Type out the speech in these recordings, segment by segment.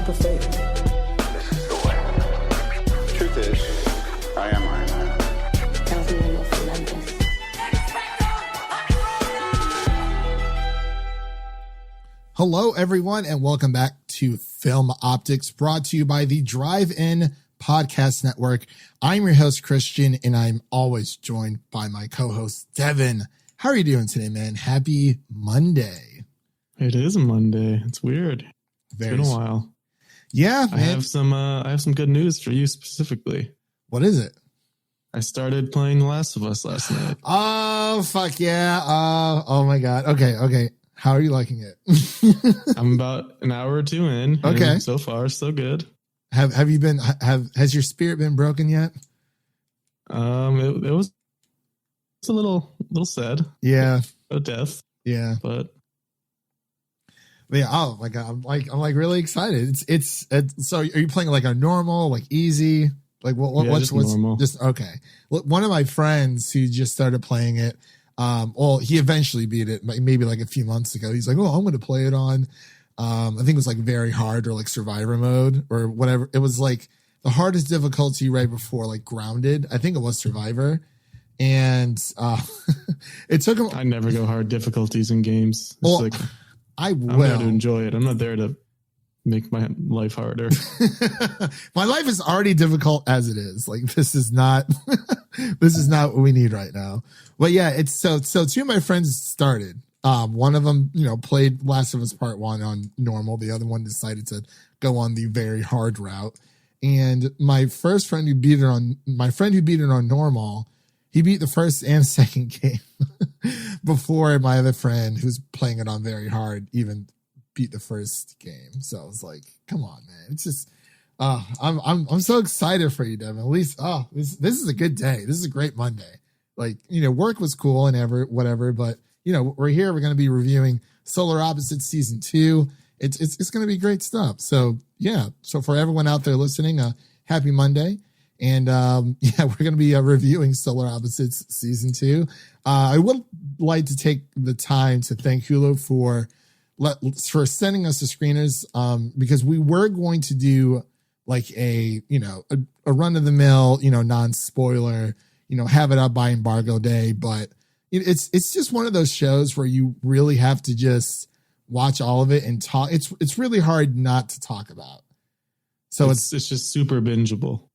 leap of faith. This is the way. Truth is, I am Iron Man. Tells me I'm most relentless. Hello, everyone, and welcome back to Film Optix, brought to you by the Drive-In Podcast Network. I'm your host, Christian, and I'm always joined by my co-host, Devin. How are you doing today, man? Happy Monday. It is a Monday. It's weird. It's been a while. Yeah, I have some good news for you specifically. What is it? I started playing The Last of Us last night. Oh, fuck yeah. Oh my God. Okay. How are you liking it? I'm about an hour or two in. Okay. So far, so good. Has your spirit been broken yet? It was a little sad. Yeah. About death. Yeah. But yeah. Oh my God. I'm like really excited. It's so are you playing like a normal, like easy? Like what's normal? Just okay. One of my friends who just started playing it, well, he eventually beat it maybe like a few months ago. He's like, oh, I'm going to play it on, I think it was like very hard or like survivor mode or whatever. It was like the hardest difficulty right before like grounded. I think it was survivor. And it took him. I never go hard difficulties in games. It's I'm there to enjoy it. I'm not there to make my life harder. My life is already difficult as it is. Like this is not what we need right now. But yeah, it's so two of my friends started. One of them, played Last of Us Part 1 on normal. The other one decided to go on the very hard route. And my friend who beat it on normal, he beat the first and second game before my other friend who's playing it on very hard even beat the first game. So I was like, come on, man. It's just I'm so excited for you, Devin. At least this is a good day. This is a great Monday. Like, work was cool and whatever, but we're here. We're going to be reviewing Solar Opposites Season 2. It's going to be great stuff. So yeah. So for everyone out there listening, happy Monday. And we're going to be reviewing Solar Opposites Season 2. I would like to take the time to thank Hulu for sending us the screeners, because we were going to do like a run of the mill, non-spoiler, have it up by embargo day. But it's just one of those shows where you really have to just watch all of it and talk. It's really hard not to talk about. So it's just super bingeable.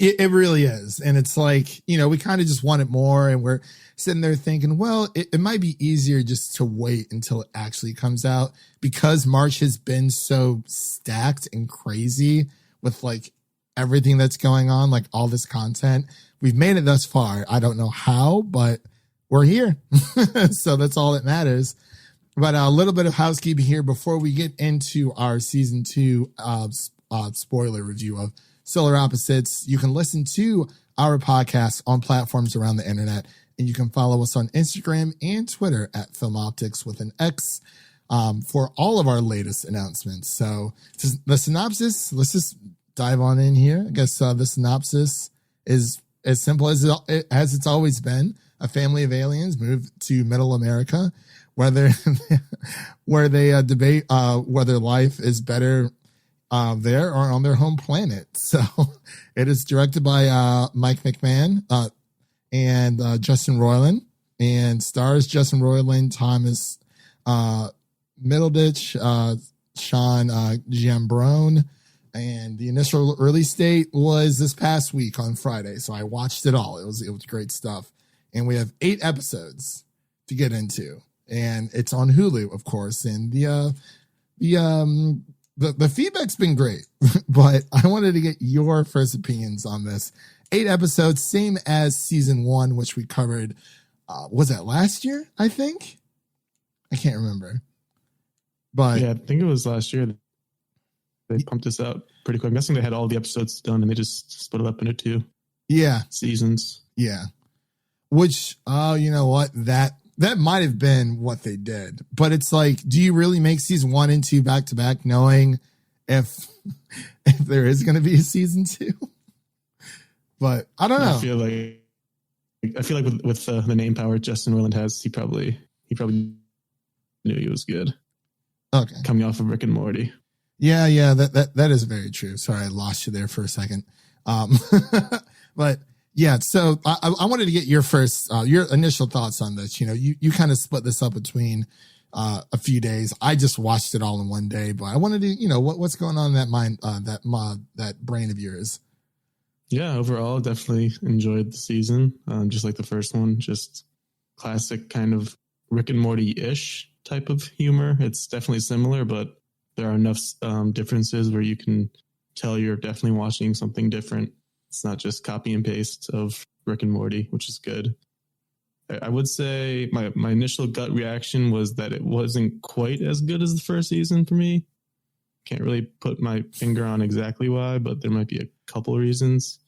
It really is. And it's like, we kind of just want it more. And we're sitting there thinking, well, it might be easier just to wait until it actually comes out, because March has been so stacked and crazy with like everything that's going on, like all this content. We've made it thus far. I don't know how, but we're here. So that's all that matters. But a little bit of housekeeping here before we get into our season 2 spoiler review of Solar Opposites. You can listen to our podcast on platforms around the internet, and you can follow us on Instagram and Twitter at Film Optix with an X for all of our latest announcements. So the synopsis, let's just dive on in here. I guess the synopsis is as simple as it's always been. A family of aliens move to Middle America, where they debate whether life is better there or on their home planet. So it is directed by Mike McMahan and Justin Roiland, and stars Justin Roiland, Thomas Middleditch, Sean Giambrone, and the initial release date was this past week on Friday. So I watched it all. It was great stuff, and we have 8 episodes to get into, and it's on Hulu, of course, and the feedback's been great, but I wanted to get your first opinions on this. 8 episodes, same as season 1, which we covered. Was that last year? I think. I can't remember. But yeah, I think it was last year. They pumped this out pretty quick. I'm guessing they had all the episodes done and they just split it up into 2 seasons. Yeah. Which, you know what? That might have been what they did, but it's like, do you really make season 1 and 2 back to back, knowing if there is going to be a season 2? But I don't know. I feel like with the name power Justin Roiland has, he probably knew he was good. Okay. Coming off of Rick and Morty. Yeah, that is very true. Sorry, I lost you there for a second. But yeah, so I wanted to get your your initial thoughts on this. You kind of split this up between a few days. I just watched it all in one day, but I wanted to, what's going on in that mind, that brain of yours. Yeah, overall, definitely enjoyed the season. Just like the first one, just classic kind of Rick and Morty-ish type of humor. It's definitely similar, but there are enough differences where you can tell you're definitely watching something different. It's not just copy and paste of Rick and Morty, which is good. I would say my initial gut reaction was that it wasn't quite as good as the first season for me. Can't really put my finger on exactly why, but there might be a couple of reasons.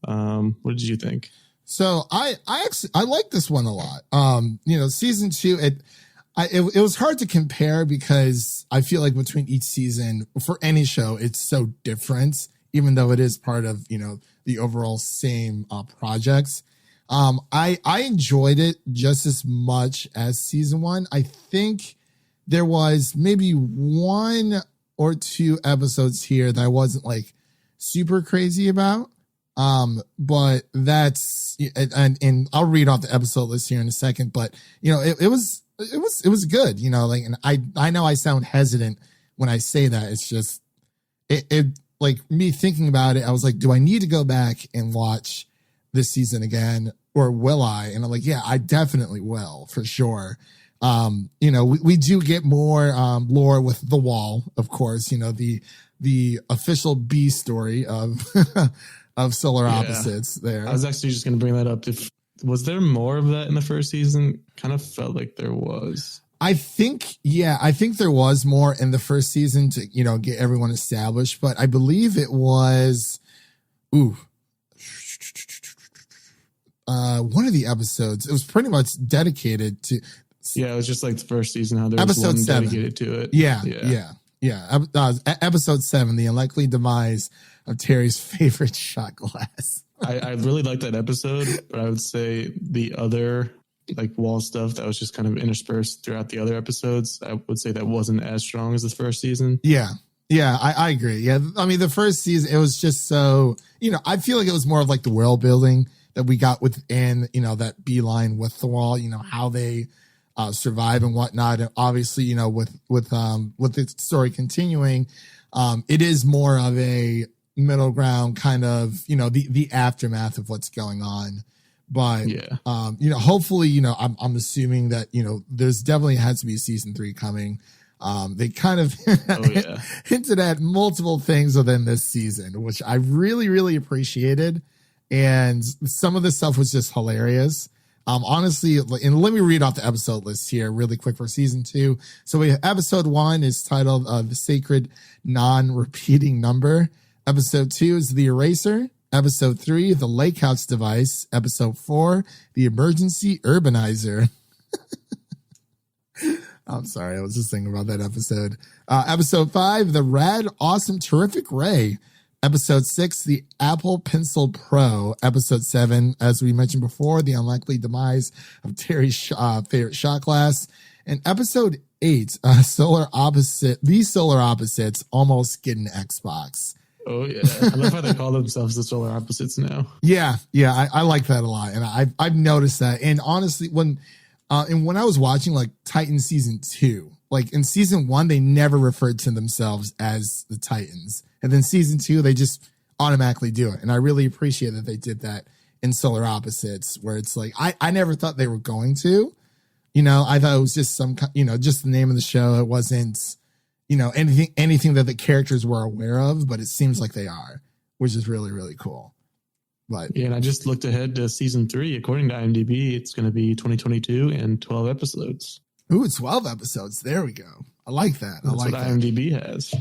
What did you think? So I like this one a lot. Season 2, it was hard to compare because I feel like between each season for any show, it's so different, even though it is part of, the overall same projects. I enjoyed it just as much as season 1. I think there was maybe 1 or 2 episodes here that I wasn't like super crazy about. But that's, and I'll read off the episode list here in a second, but it was good, and I know I sound hesitant when I say that. It's just, it like me thinking about it, I was like, do I need to go back and watch this season again, or will I? And I'm like, yeah, I definitely will, for sure. We do get more lore with the wall, of course, the official B story of of Solar Opposites there. I was actually just going to bring that up. Was there more of that in the first season? Kind of felt like there was. I think there was more in the first season to, get everyone established, but I believe it was, one of the episodes, it was pretty much dedicated to. Yeah, it was just like the first season, how there was episode one 7 dedicated to it. Yeah. Episode 7, the unlikely demise of Terry's favorite shot glass. I really liked that episode, but I would say the other like wall stuff that was just kind of interspersed throughout the other episodes, I would say that wasn't as strong as the first season. Yeah, I agree. Yeah, I mean, the first season, it was just so, I feel like it was more of like the world building that we got within, that beeline with the wall, how they survive and whatnot. And obviously, with the story continuing, it is more of a middle ground kind of, the aftermath of what's going on. But, hopefully, I'm assuming that, there's definitely has to be season 3 coming. They kind of hinted at multiple things within this season, which I really, really appreciated. And some of the stuff was just hilarious. Honestly, and let me read off the episode list here really quick for season 2. So we have episode 1 is titled The Sacred Non-Repeating Number. Episode 2 is The Eraser. Episode 3, The Lake House Device. Episode 4, The Emergency Urbanizer. I'm sorry, I was just thinking about that episode. Episode 5, The Rad Awesome Terrific Ray. Episode 6, The Apple Pencil Pro. Episode 7, as we mentioned before, The Unlikely Demise of Terry's favorite shot glass. And episode 8, The Solar Opposites almost get an Xbox. Oh yeah, I love how they call themselves the Solar Opposites now. Yeah, I like that a lot, and I've noticed that. And honestly, when I was watching like Titan season 2, like in season 1, they never referred to themselves as the Titans, and then season 2, they just automatically do it. And I really appreciate that they did that in Solar Opposites, where it's like I never thought they were going to, I thought it was just some, just the name of the show. It wasn't, anything that the characters were aware of, but it seems like they are, which is really, really cool. But yeah, and I just looked ahead to season 3. According to IMDb, it's going to be 2022 and 12 episodes. Ooh, 12 episodes. There we go. I like that. That's what IMDb has.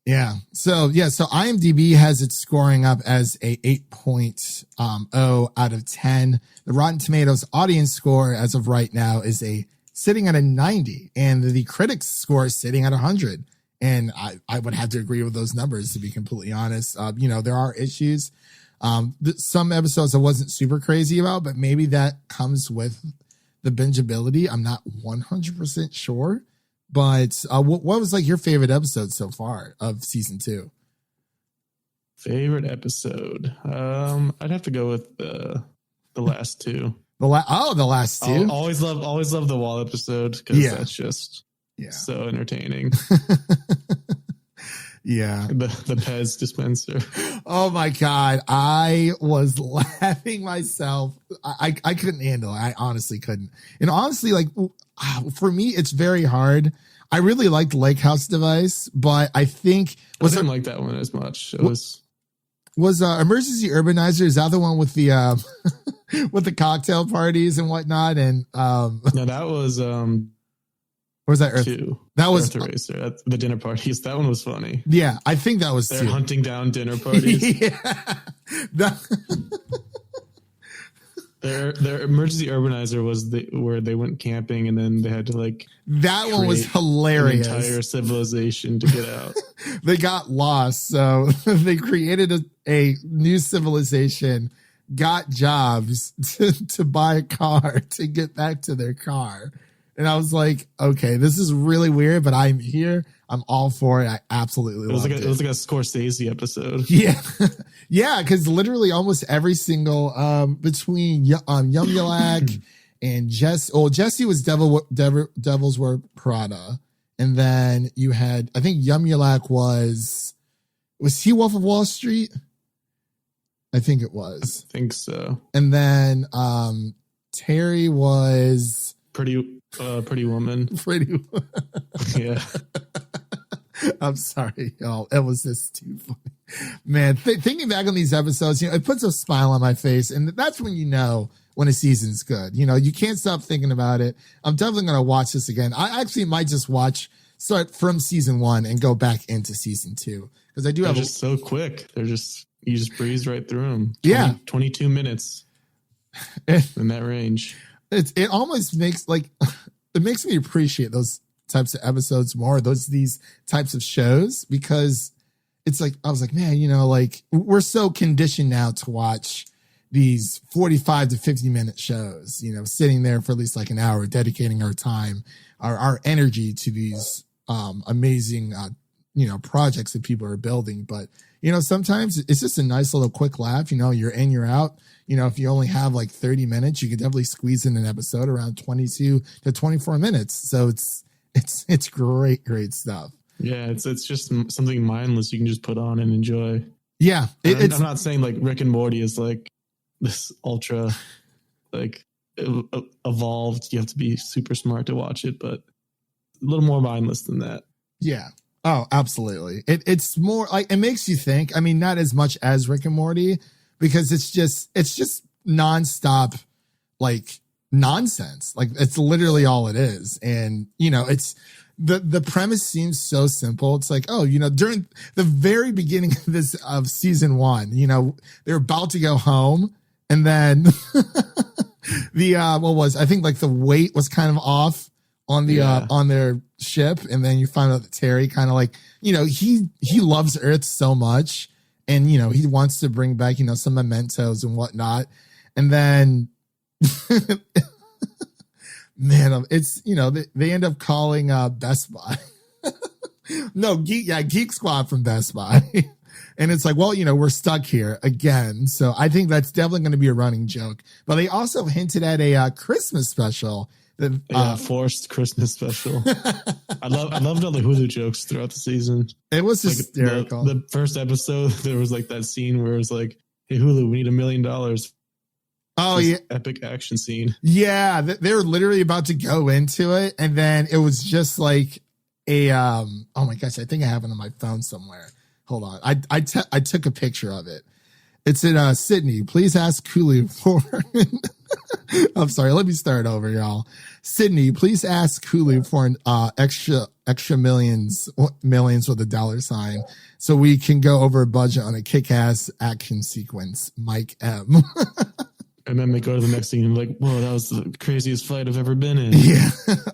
Yeah. So IMDb has it scoring up as a 8.0 out of 10. The Rotten Tomatoes audience score as of right now is sitting at a 90, and the critics score is sitting at 100. And I would have to agree with those numbers, to be completely honest. There are issues. Some episodes I wasn't super crazy about, but maybe that comes with the bingeability. I'm not 100% sure, But what was like your favorite episode so far of season 2? Favorite episode? I'd have to go with the last two. The last two. I'll always love the wall episode because that's just so entertaining. Yeah. The Pez dispenser. Oh my God. I was laughing myself. I couldn't handle it. I honestly couldn't. And honestly, like for me, it's very hard. I really liked Lake House Device, but I think I didn't like that one as much. It was Emergency Urbanizer. Is that the one with the with the cocktail parties and whatnot? And no, that was or was that Earth? 2. That was Earth Eraser at the dinner parties. That one was funny. Yeah, I think that was They're 2. hunting down dinner parties. Yeah. Their Emergency Urbanizer was where they went camping and then they had to like that one was hilarious. An entire civilization to get out. They got lost, so they created a new civilization, got jobs to buy a car to get back to their car. And I was like, okay, this is really weird, but I'm here. I'm all for it. I absolutely loved it. It was like a Scorsese episode. Yeah. Yeah, because literally almost every single between Yumulak and Jesse was Devils Wear Prada. And then you had, I think Yumulak was he Wolf of Wall Street? I think it was. I think so. And then Terry was Pretty Woman. Pretty. Yeah. I'm sorry, y'all. It was just too funny, man. Thinking back on these episodes, it puts a smile on my face, and that's when you know when a season's good. You can't stop thinking about it. I'm definitely gonna watch this again. I actually might just start from season 1 and go back into season 2 because I do have just so quick. You just breeze right through them. 22 minutes in that range. It almost makes it makes me appreciate those types of episodes more, these types of shows, because it's like, I was like, man, we're so conditioned now to watch these 45 to 50 minute shows, sitting there for at least like an hour, dedicating our time, our energy to these amazing, projects that people are building. But, sometimes it's just a nice little quick laugh, you're in, you're out. If you only have like 30 minutes, you could definitely squeeze in an episode around 22 to 24 minutes. So it's great stuff. Yeah, it's just something mindless you can just put on and enjoy. Yeah, I'm not saying like Rick and Morty is like this ultra like evolved. You have to be super smart to watch it, but a little more mindless than that. Yeah. Oh, absolutely. It's more like it makes you think. I mean, not as much as Rick and Morty, because it's just nonstop like nonsense. Like it's literally all it is. And it's the premise seems so simple. It's like, during the very beginning of season 1, they're about to go home, and then I think like the weight was kind of off on the on their ship, and then you find out that Terry kind of like, he loves Earth so much, and he wants to bring back some mementos and whatnot, and then man, it's they end up calling Best Buy. No, Geek Squad from Best Buy. And it's like, well, we're stuck here again. So I think that's definitely going to be a running joke. But they also hinted at a Christmas special. Forced Christmas special. I loved all the Hulu jokes throughout the season. It was hysterical. The first episode, there was like that scene where it was like, hey, Hulu, we need $1 million. Oh, yeah. Epic action scene. Yeah. They were literally about to go into it. And then it was just like oh my gosh, I think I have it on my phone somewhere. Hold on. I took a picture of it. It's in Sydney. Please ask Hulu for. I'm sorry. Let me start over, y'all. Sydney, please ask Hulu for an extra millions with $, so we can go over budget on a kick-ass action sequence. Mike M. And then they go to the next scene and like, whoa, that was the craziest fight I've ever been in. Yeah,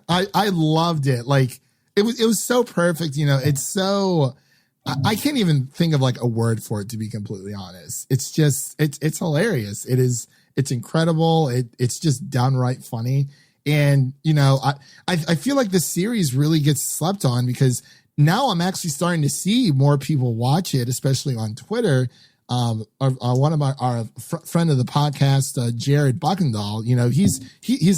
I loved it. Like it was so perfect. It's so. I can't even think of like a word for it, to be completely honest. It's just, it's hilarious. It's incredible. It's just downright funny. And, you know, I feel like the series really gets slept on because now I'm actually starting to see more people watch it, especially on Twitter. One of our friend of the podcast, Jared Buckendahl, you know, he's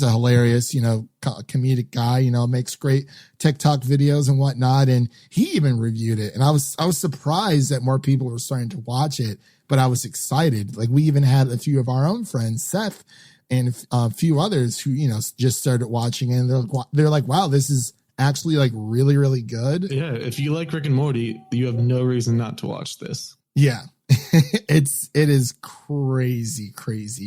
a hilarious, you know, comedic guy, you know, makes great TikTok videos and whatnot. And he even reviewed it. And I was surprised that more people were starting to watch it, but I was excited. Like, we even had a few of our own friends, Seth, and a few others who, you know, just started watching it, and they're like, wow, this is actually like really, really good. Yeah. If you like Rick and Morty, you have no reason not to watch this. Yeah. it is crazy.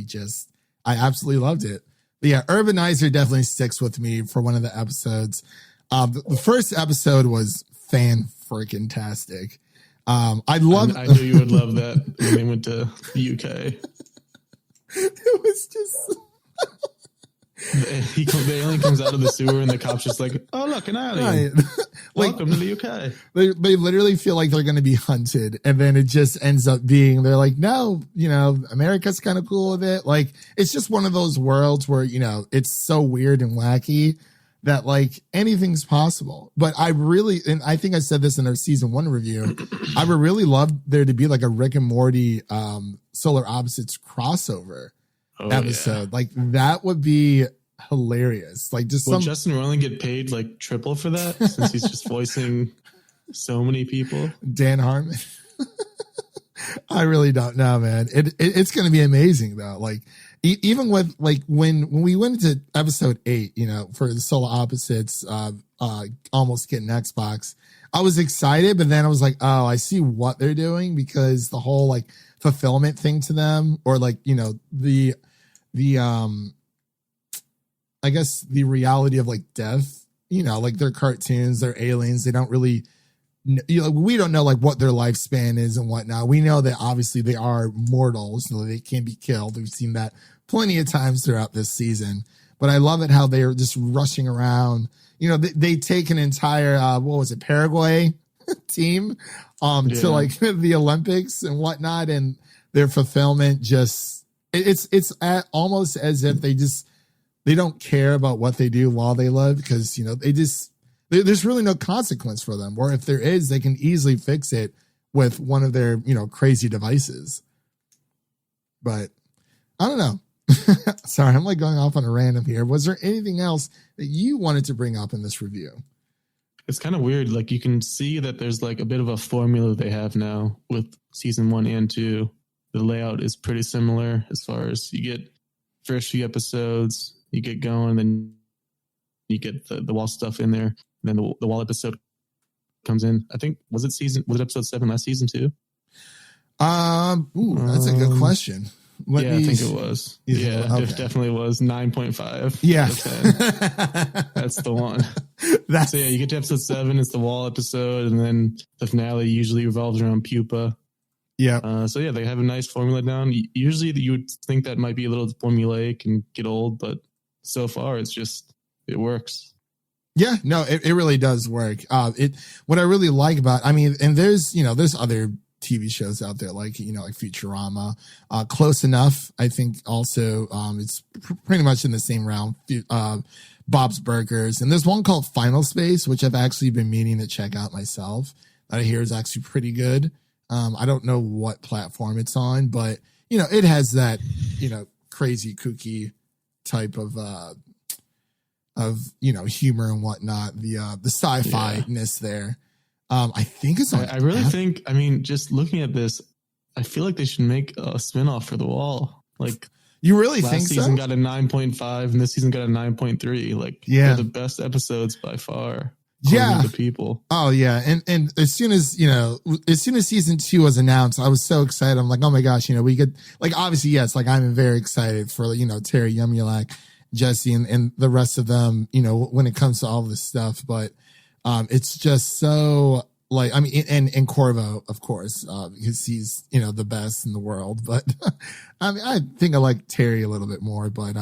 Just, I absolutely loved it. But yeah, Urbanizer definitely sticks with me for one of the episodes. The first episode was fan-freaking-tastic. I knew you would love that when they went to the UK. It was just the alien comes out of the sewer and the cop's just like, oh, look, an alien. right. Welcome to the UK. They literally feel like they're going to be hunted, and then it just ends up being, they're like, no, you know, America's kind of cool with it. Like, it's just one of those worlds where, you know, it's so weird and wacky that like anything's possible. But I really, and I think I said this in our season 1 review, I would really love there to be like a Rick and Morty Solar Opposites crossover episode. Yeah. Like, that would be hilarious. Like, just will Justin Roiland get paid like triple for that, since he's just voicing so many people? Dan Harmon. I really don't know, man. It's going to be amazing though. Like, even with like when we went into episode 8, you know, for the Solar Opposites, almost getting Xbox, I was excited, but then I was like, oh, I see what they're doing, because the whole like fulfillment thing to them, or like, you know, the I guess the reality of like death, you know, like they're cartoons, they're aliens. They don't really, you know, we don't know like what their lifespan is and whatnot. We know that obviously they are mortals, so they can't be killed. We've seen that plenty of times throughout this season, but I love it how they're just rushing around. You know, they take an entire, what was it, Paraguay team, to like the Olympics and whatnot, and their fulfillment just, it's almost as if they don't care about what they do while they live, because, you know, there's really no consequence for them. Or if there is, they can easily fix it with one of their, you know, crazy devices. But I don't know. Sorry, I'm like going off on a random here. Was there anything else that you wanted to bring up in this review? It's kind of weird. Like, you can see that there's like a bit of a formula they have now with season 1 and 2. The layout is pretty similar as far as you get first few episodes, you get going, then you get the wall stuff in there. Then the wall episode comes in. I think, was it episode 7 last season too? That's a good question. I think it was. Okay. It definitely was 9.5. Yeah. That's the one. So yeah, you get to episode 7, it's the wall episode, and then the finale usually revolves around pupa. Yeah. So yeah, they have a nice formula down. Usually you would think that might be a little formulaic and get old, but so far it works. Yeah, no, it really does work. What I really like about, I mean, and there's other TV shows out there like, you know, like Futurama, Close Enough. I think also, it's pretty much in the same realm. Bob's Burgers. And there's one called Final Space, which I've actually been meaning to check out myself, that I hear is actually pretty good. I don't know what platform it's on, but, you know, it has that, you know, crazy kooky type of, you know, humor and whatnot, the sci-fi-ness there. I think it's on. I really think, I mean, just looking at this, I feel like they should make a spinoff for The Wall. Like, you really think last season got a 9.5 and this season got a 9.3. Like, they're the best episodes by far. The people. Oh yeah. And as soon as season 2 was announced, I was so excited. I'm like, oh my gosh, you know, we could, like, obviously, yes, like, I'm very excited for, you know, Terry Yumulak, Jesse, and the rest of them, you know, when it comes to all this stuff. But it's just so, like, I mean, and Corvo, of course, because he's, you know, the best in the world. But I mean, I think I like Terry a little bit more. But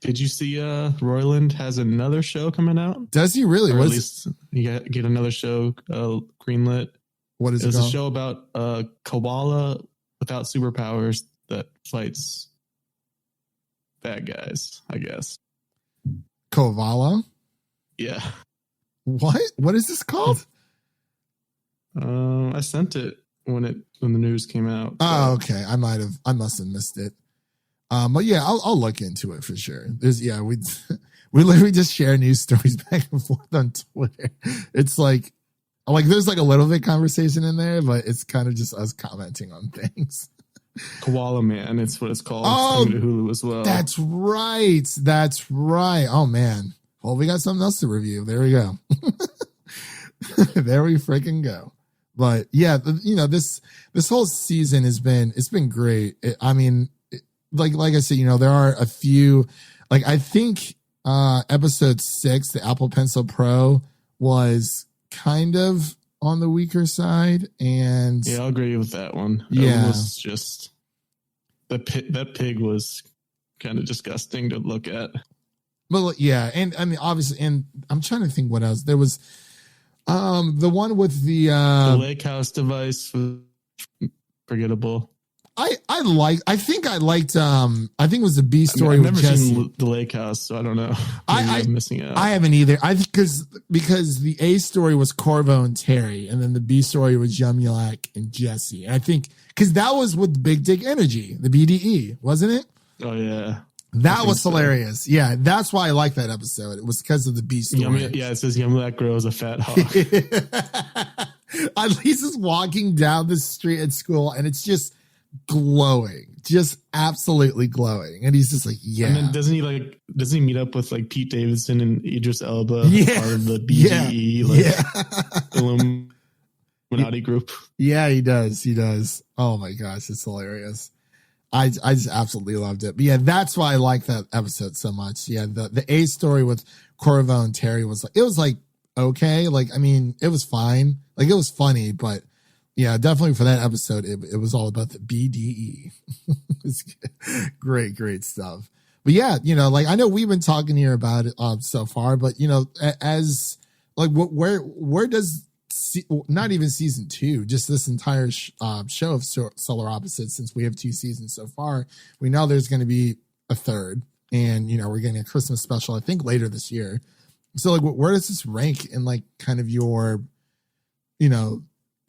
did you see Roiland has another show coming out? Does he really? Or at least you get another show greenlit. What is it? It's a show about a koala without superpowers that fights bad guys, I guess. Kovala. Yeah. What is this called? I sent it when the news came out. Oh, okay. I must have missed it. But yeah, I'll look into it for sure. We literally just share news stories back and forth on Twitter. It's like there's like a little bit conversation in there, but it's kind of just us commenting on things. Koala Man, it's what it's called. Oh, it's coming to Hulu as well. That's right. Oh man. Well, we got something else to review. There we go. There we freaking go. But yeah, this whole season it's been great. Like I said, there are a few, like I think episode 6, the Apple Pencil Pro, was kind of on the weaker side, and yeah, I'll agree with that one. Yeah, it was just that pig was kind of disgusting to look at. Well, yeah, and I mean, obviously, and I'm trying to think what else there was. The one with the lake house device was forgettable. I think it was the B story. I've with never Jesse. seen the lake house, so I don't know. I'm missing out. I haven't either. Because the A story was Corvo and Terry, and then the B story was Yumulak and Jesse. And I think because that was with Big Dick Energy, the BDE, wasn't it? Oh yeah, that was hilarious. So. Yeah, that's why I like that episode. It was because of the B story. Yeah, it says Yumulak grows a fat hog. At least it's walking down the street at school, and it's just glowing, just absolutely glowing, and he's just like, yeah. And then doesn't he meet up with like Pete Davidson and Idris Elba, part of the BGE, Illuminati group? Yeah, he does. Oh my gosh, it's hilarious. I just absolutely loved it. But yeah, that's why I like that episode so much. Yeah, the A story with Corvo and Terry was okay. Like, I mean, it was fine. Like, it was funny, but yeah, definitely for that episode, it was all about the BDE. It's great stuff. But yeah, like I know we've been talking here about it so far, but as like where does not even season 2, just this entire show of Solar Opposites, since we have 2 seasons so far, we know there's going to be a third, and we're getting a Christmas special I think later this year. So like, where does this rank in like kind of your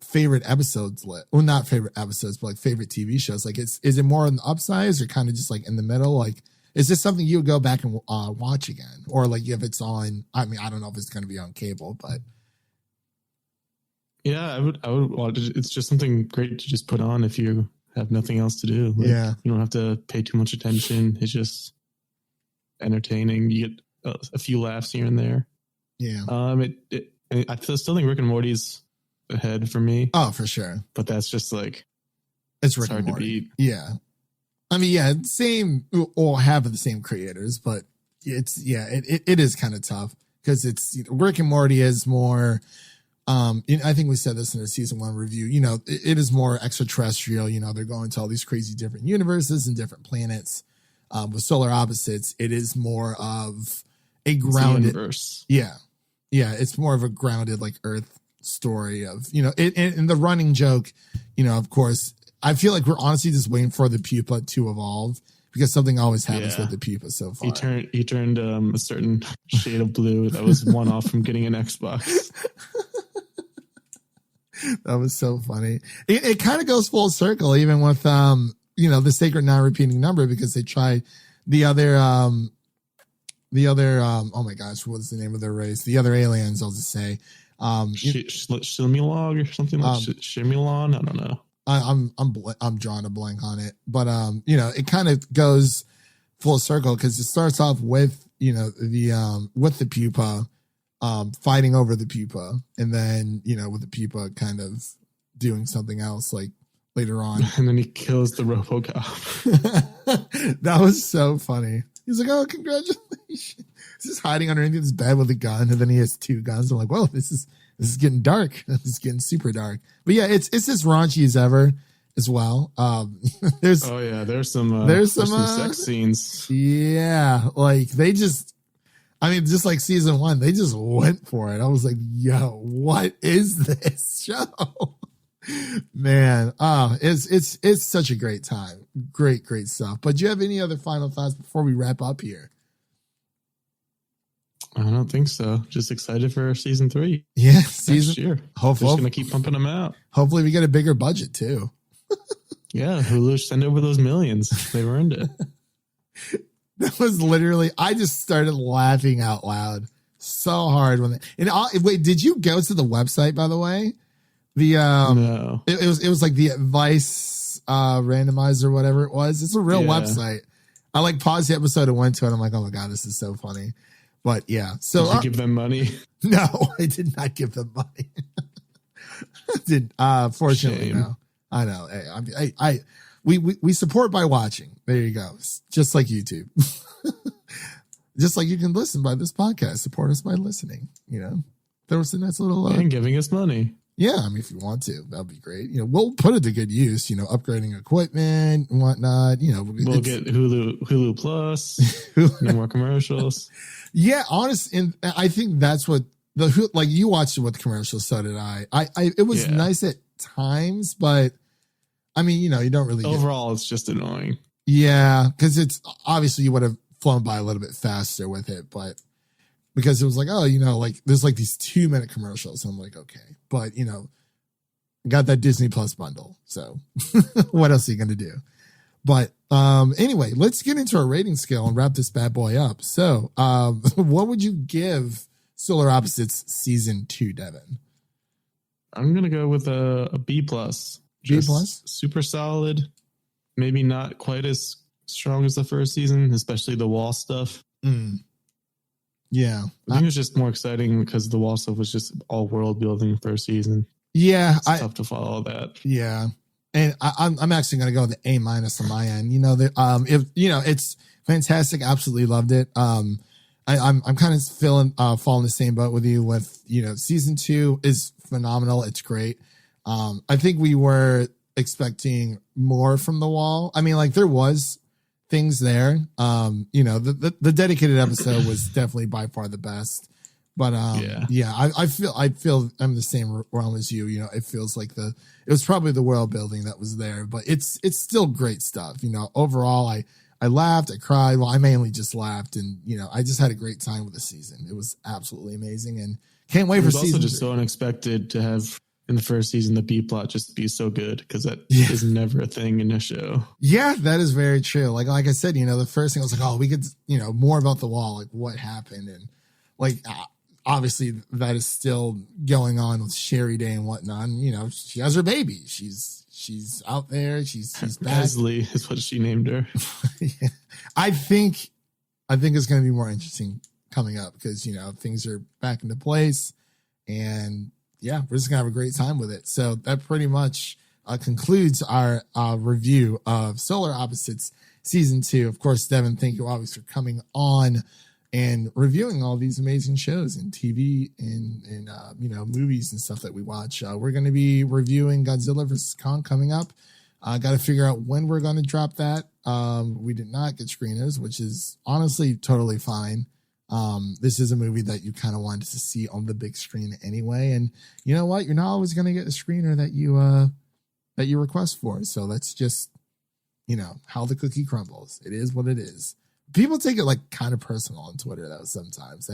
favorite episodes list? Well, not favorite episodes, but like favorite TV shows. Like, is it more on the upsides or kind of just like in the middle? Like, is this something you would go back and watch again, or like if it's on? I mean, I don't know if it's going to be on cable, but yeah, I would watch it. It's just something great to just put on if you have nothing else to do. Like, yeah, you don't have to pay too much attention. It's just entertaining. You get a few laughs here and there. Yeah. I still think Rick and Morty's ahead for me. Oh, for sure. But that's just like it's Rick hard and Morty. to beat. Yeah. I mean, yeah, same or have the same creators, but it is kind of tough because it's Rick and Morty is more. I think we said this in our season 1 review. It is more extraterrestrial. They're going to all these crazy different universes and different planets. With Solar Opposites, it is more of a grounded universe. Yeah, it's more of a grounded like Earth story of and the running joke. Of course, I feel like we're honestly just waiting for the pupa to evolve because something always happens with the pupa so far. He turned a certain shade of blue that was one off from getting an Xbox. That was so funny. It kind of goes full circle, even with the sacred non-repeating number, because they tried the other oh my gosh, what's the name of their race? The other aliens, I'll just say. Shimulog or something like Shimulon. I don't know. I'm drawing a blank on it, but it kind of goes full circle because it starts off with with the pupa fighting over the pupa, and then with the pupa kind of doing something else like later on, and then he kills the RoboCop. That was so funny. He's like, "Oh, congratulations!" He's just hiding underneath his bed with a gun, and then he has 2 guns. I'm like, "Whoa, this is getting dark. This is getting super dark." But yeah, it's as raunchy as ever as well. There's some sex scenes. Yeah, like they just. I mean, just like season 1, they just went for it. I was like, "Yo, what is this show?" Man, it's such a great time. Great stuff. But do you have any other final thoughts before we wrap up here? I don't think so. Just excited for season 3. Yeah, Next season. year. They're Hopefully, just going to keep pumping them out. hopefully we get a bigger budget too. Yeah, Hulu, send over those millions. They've earned it. That was literally, I just started laughing out loud so hard when wait, did you go to the website, by the way? The No. it was like the advice randomizer, whatever it was. It's a real website. I like paused the episode and went to it. I'm like, oh my God, this is so funny. But yeah. So Did you give them money? no, I did not give them money. Fortunately, Shame. no. I know. Hey, we support by watching. There you go. Just like YouTube. Just like you can listen by this podcast. Support us by listening. You know, there was a nice little And giving us money. yeah. I mean, if you want to, that'd be great. You know, we'll put it to good use. You know, upgrading equipment and whatnot. You know, We'll get Hulu Plus. No more commercials. Yeah, honest, and I think that's what like you watched it with commercials, so did I. It was nice at times, but I mean, you know, you don't really Overall, it's just annoying. Yeah, because it's obviously you would have flown by a little bit faster with it, but because it was like, oh, you know, like there's like these 2-minute commercials. I'm like, okay, but you know, got that Disney Plus bundle, so what else are you gonna do? But anyway, let's get into our rating scale and wrap this bad boy up. So, what would you give Solar Opposites season 2, Devin? I'm gonna go with a B plus. B plus, super solid. Maybe not quite as strong as the first season, especially the wall stuff. Yeah, I think it was just more exciting because the wall stuff was just all world building first season. Yeah, it's tough to follow all that. Yeah. And I'm actually going to go with the A- on my end. You know, it's fantastic. Absolutely loved it. I'm kind of falling the same boat with you with, you know, season 2 is phenomenal. It's great. I think we were expecting more from the wall. I mean, like there was things there. You know, the dedicated episode was definitely by far the best. But I feel I'm the same realm as you. You know, it feels like it was probably the world building that was there, but it's still great stuff. You know, overall, I laughed, I cried. Well, I mainly just laughed, and you know, I just had a great time with the season. It was absolutely amazing, and can't wait for season. It was also just so unexpected to have in the first season the B plot just be so good because that is never a thing in a show. Yeah, that is very true. Like I said, you know, the first thing I was like, oh, we could, you know, more about the wall, like what happened, and like. Obviously, that is still going on with Sherry Day and whatnot. And, you know, she has her baby. She's out there. She's back. Leslie is what she named her. Yeah. I think it's going to be more interesting coming up because, you know, things are back into place. And, yeah, we're just going to have a great time with it. So that pretty much concludes our review of Solar Opposites Season 2. Of course, Devin, thank you always for coming on and reviewing all these amazing shows and TV and you know, movies and stuff that we watch. We're going to be reviewing Godzilla vs. Kong coming up. Got to figure out when we're going to drop that. We did not get screeners, which is honestly totally fine. This is a movie that you kind of wanted to see on the big screen anyway. And you know what? You're not always going to get a screener that you request for. So that's just, you know, how the cookie crumbles. It is what it is. People take it like kind of personal on Twitter though. Sometimes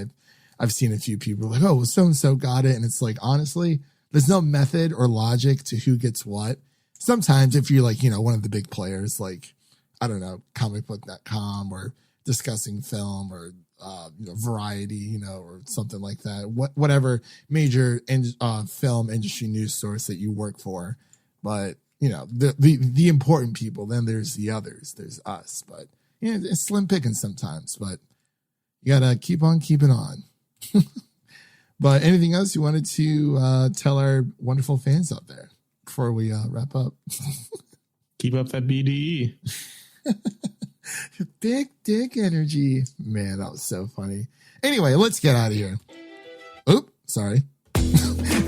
I've seen a few people like, oh, well, so-and-so got it. And it's like, honestly, there's no method or logic to who gets what. Sometimes if you're like, you know, one of the big players, like, I don't know, comicbook.com or discussing film or, you know, Variety, you know, or something like that, whatever major film industry news source that you work for. But, you know, the important people, then there's the others, there's us, but yeah, it's slim pickings sometimes, but you gotta keep on keeping on. But anything else you wanted to tell our wonderful fans out there before we wrap up? Keep up that BDE. Big dick energy. Man, that was so funny. Anyway, let's get out of here. Oop, sorry.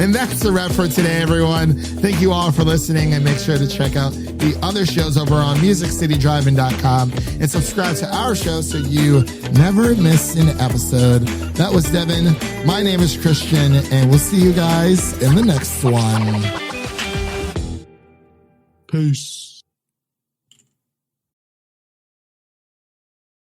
And that's a wrap for today, everyone. Thank you all for listening, and make sure to check out the other shows over on MusicCityDriving.com and subscribe to our show so you never miss an episode. That was Devin. My name is Christian, and we'll see you guys in the next one. Peace.